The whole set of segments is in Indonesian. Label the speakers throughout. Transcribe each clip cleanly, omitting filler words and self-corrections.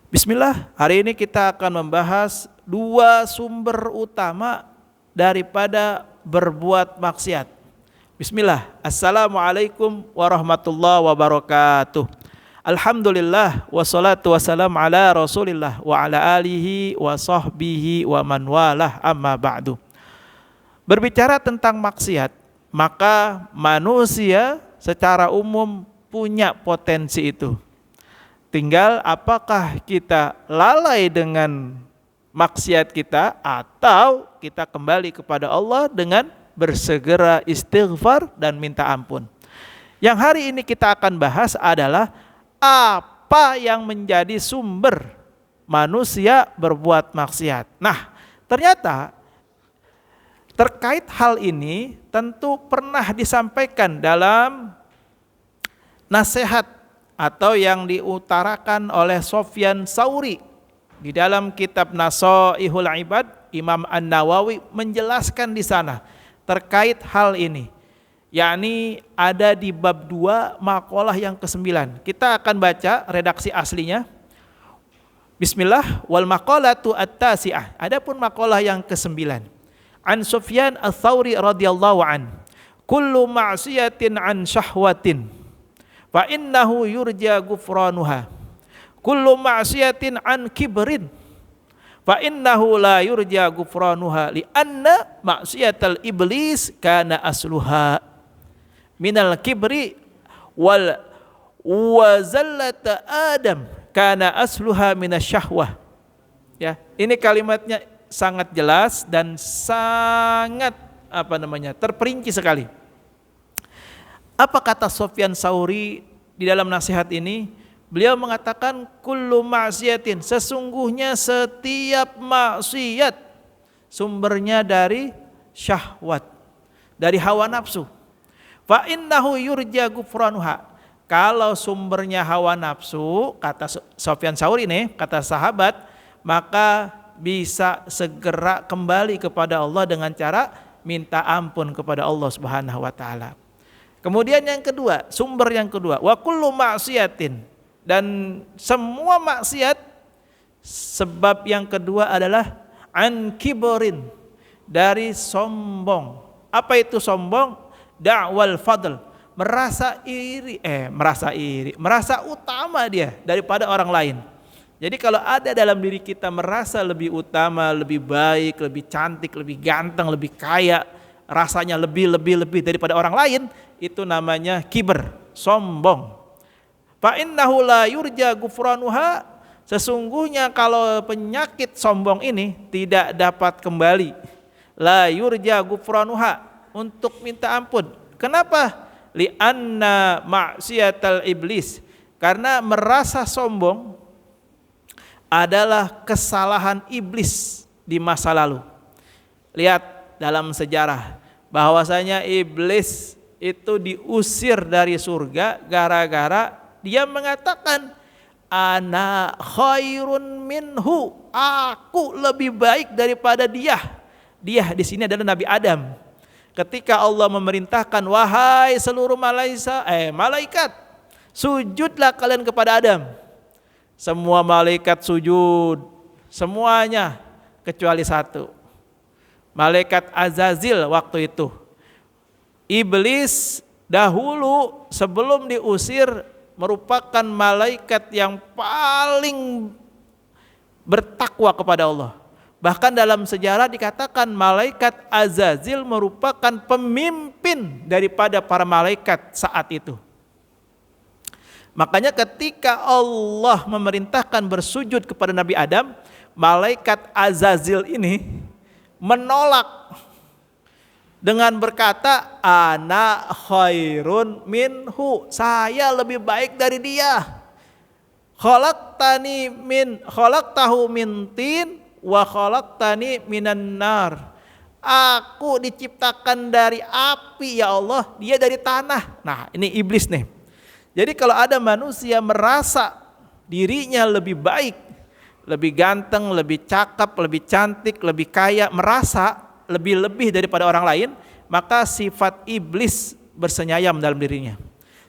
Speaker 1: Bismillah, hari ini kita akan membahas dua sumber utama daripada berbuat maksiat. Bismillah, Assalamualaikum warahmatullahi wabarakatuh. Alhamdulillah, wassalatu wassalamu ala rasulillah wa ala alihi wa sahbihi wa man walah, amma ba'du. Berbicara tentang maksiat, maka manusia secara umum punya potensi itu. Tinggal apakah kita lalai dengan maksiat kita atau kita kembali kepada Allah dengan bersegera istighfar dan minta ampun. Yang hari ini kita akan bahas adalah apa yang menjadi sumber manusia berbuat maksiat. Nah, ternyata terkait hal ini tentu pernah disampaikan dalam nasihat atau yang diutarakan oleh Sufyan Tsauri di dalam kitab Nasaihul Ibad. Imam An-Nawawi menjelaskan di sana terkait hal ini, yakni ada di bab 2 maqalah yang ke-9. Kita akan baca redaksi aslinya. Bismillah, wal maqalatu at-tasi'ah. Adapun maqalah yang ke-9. An Sufyan Ats-Tsauri radhiyallahu an, kullu ma'siyatin an syahwatin fa innahu yurja ghufranuha, kullu ma'siyatin an kibrin fa innahu la yurja ghufranuha li anna ma'siyatal iblis kana asluha minal kibri wal wazallata adam kana asluha minasyahwah. Ya, ini kalimatnya sangat jelas dan sangat terperinci sekali. Apa kata Sufyan Tsauri di dalam nasihat ini? Beliau mengatakan kullu ma'siyatin, sesungguhnya setiap maksiat sumbernya dari syahwat, dari hawa nafsu. Fa innahu yurja ghufranuha. Kalau sumbernya hawa nafsu, kata Sufyan Tsauri nih, kata sahabat, maka bisa segera kembali kepada Allah dengan cara minta ampun kepada Allah Subhanahu wa taala. Kemudian yang kedua, sumber yang kedua, wa kullu ma'siyatin, dan semua maksiat sebab yang kedua adalah an kiborin, dari sombong. Apa itu sombong? Da'wal fadl, merasa utama dia daripada orang lain. Jadi kalau ada dalam diri kita merasa lebih utama, lebih baik, lebih cantik, lebih ganteng, lebih kaya, rasanya lebih daripada orang lain, itu namanya kiber, sombong. Fa innahu la yurja ghufranuha, sesungguhnya kalau penyakit sombong ini tidak dapat kembali. La yurja ghufranuha, untuk minta ampun. Kenapa? Li anna ma'siyatal iblis, karena merasa sombong adalah kesalahan iblis di masa lalu. Lihat dalam sejarah bahwasanya iblis itu diusir dari surga gara-gara dia mengatakan ana khairun minhu, aku lebih baik daripada dia. Dia di sini adalah Nabi Adam. Ketika Allah memerintahkan, wahai seluruh malaikat, sujudlah kalian kepada Adam. Semua malaikat sujud, semuanya kecuali satu, malaikat Azazil. Waktu itu iblis dahulu sebelum diusir merupakan malaikat yang paling bertakwa kepada Allah. Bahkan dalam sejarah dikatakan malaikat Azazil merupakan pemimpin daripada para malaikat saat itu. Makanya ketika Allah memerintahkan bersujud kepada Nabi Adam, malaikat Azazil ini menolak dengan berkata, ana khairun minhu, saya lebih baik dari dia. Khalaqtahu min tin wa khalaqtani minan nar. Aku diciptakan dari api ya Allah, dia dari tanah. Nah, ini iblis nih. Jadi kalau ada manusia merasa dirinya lebih baik, lebih ganteng, lebih cakep, lebih cantik, lebih kaya, merasa lebih daripada orang lain, maka sifat iblis bersenyayam dalam dirinya.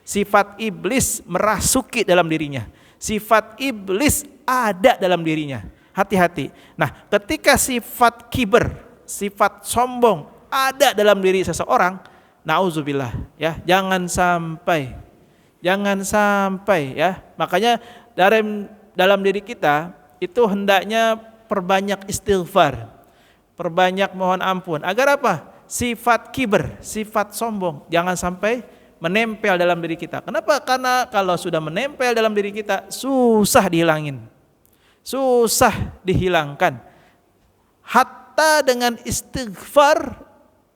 Speaker 1: Sifat iblis merasuki dalam dirinya. Sifat iblis ada dalam dirinya. Hati-hati. Nah, ketika sifat kiber, sifat sombong ada dalam diri seseorang, nauzubillah ya, jangan sampai ya. Makanya dalam diri kita itu hendaknya perbanyak istighfar, perbanyak mohon ampun. Agar apa? Sifat kiber, sifat sombong jangan sampai menempel dalam diri kita. Kenapa? Karena kalau sudah menempel dalam diri kita susah dihilangin, susah dihilangkan. Hatta dengan istighfar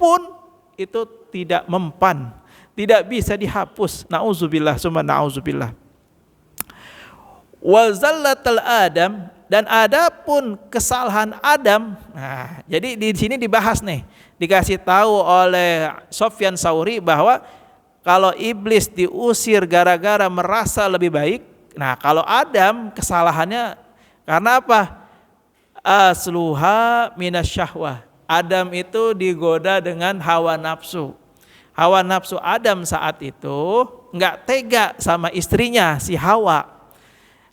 Speaker 1: pun itu tidak mempan, tidak bisa dihapus. Nauzubillah summa nauzubillah. Wa zallatal Adam, dan adapun kesalahan Adam. Nah, jadi di sini dibahas nih, dikasih tahu oleh Sufyan Tsauri bahwa kalau iblis diusir gara-gara merasa lebih baik. Nah, kalau Adam kesalahannya karena apa? Asluha minasyahwah. Adam itu digoda dengan hawa nafsu. Hawa nafsu Adam saat itu nggak tega sama istrinya si Hawa.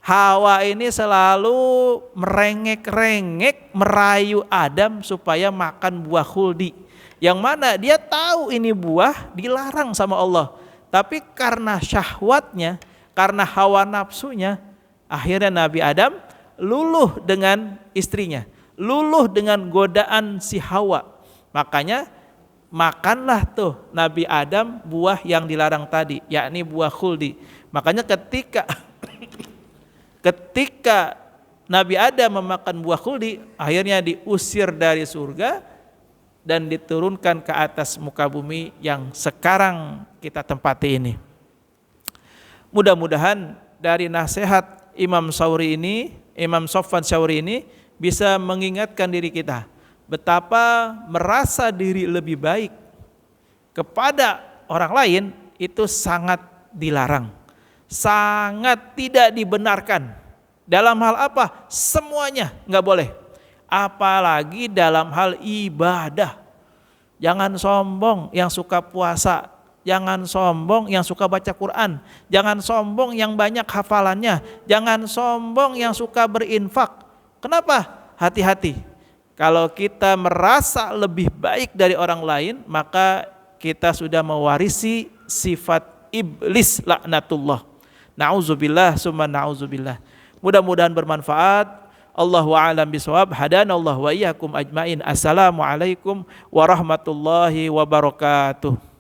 Speaker 1: Hawa ini selalu merengek-rengek merayu Adam supaya makan buah khuldi. Yang mana dia tahu ini buah dilarang sama Allah. Tapi karena syahwatnya, karena hawa nafsunya, akhirnya Nabi Adam luluh dengan istrinya, luluh dengan godaan si Hawa. Makanya makanlah tuh Nabi Adam buah yang dilarang tadi, yakni buah khuldi. Makanya ketika Nabi Adam memakan buah khuldi, akhirnya diusir dari surga dan diturunkan ke atas muka bumi yang sekarang kita tempati ini. Mudah-mudahan dari nasihat Imam Sufyan Tsauri ini bisa mengingatkan diri kita betapa merasa diri lebih baik kepada orang lain itu sangat dilarang, sangat tidak dibenarkan. Dalam hal apa? Semuanya nggak boleh. Apalagi dalam hal ibadah. Jangan sombong yang suka puasa, jangan sombong yang suka baca Quran, jangan sombong yang banyak hafalannya, jangan sombong yang suka berinfak. Kenapa? Hati-hati. Kalau kita merasa lebih baik dari orang lain, maka kita sudah mewarisi sifat iblis laknatullah. Nauzubillah summa nauzubillah. Mudah-mudahan bermanfaat. Allahu a'lam bishawab. Hadanallahu wa iyyakum ajmain. Assalamualaikum warahmatullahi wabarakatuh.